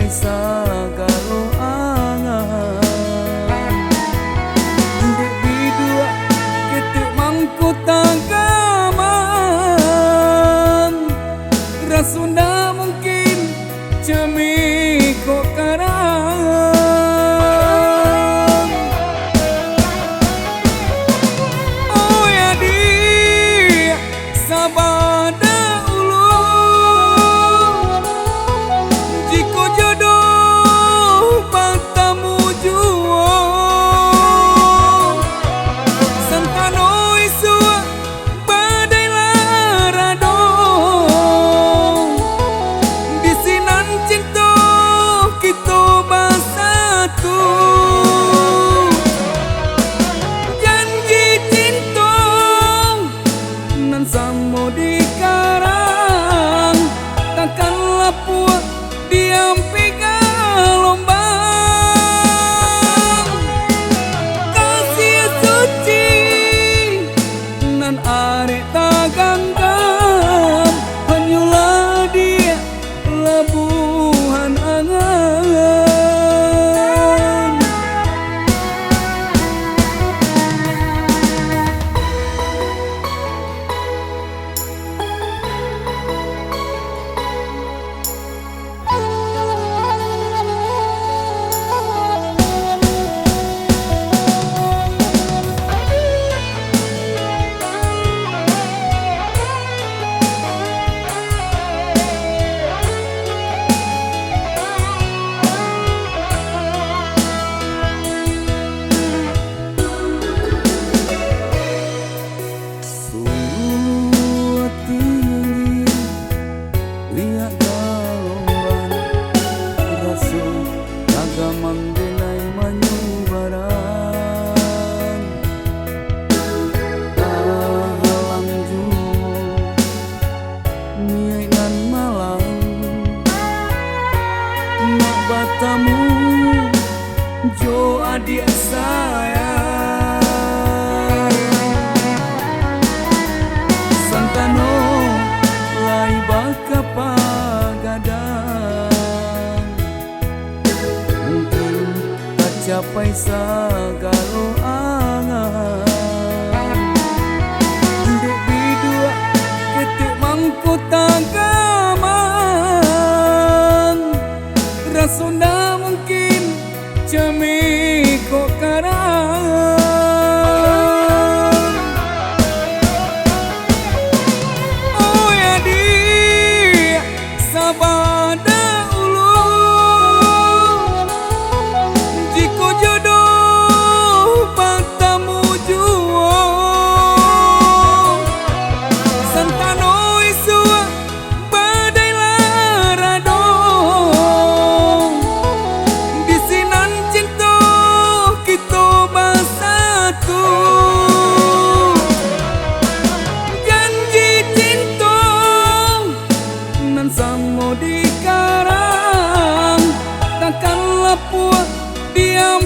capai sagalo angan. Dek bidua ketik mangku tangkaman, rasunda mungkin cemi kok karang. Oh ya di sabada samo di karang, takkan lapuk diam lombang. Kasih suci nan arek taganggam, hanyulah dia labuhan angan. Manggenai manyubaran tahalang ju niai nan malang nak batamu jo adik saya sangkano lai baka pagadang capai sagalo angan. Dek bidua ketik mangku tangkaman, rasunda mungkin cemi kok karang. Oh ya di sabada samo di karang, takkan lapuk diam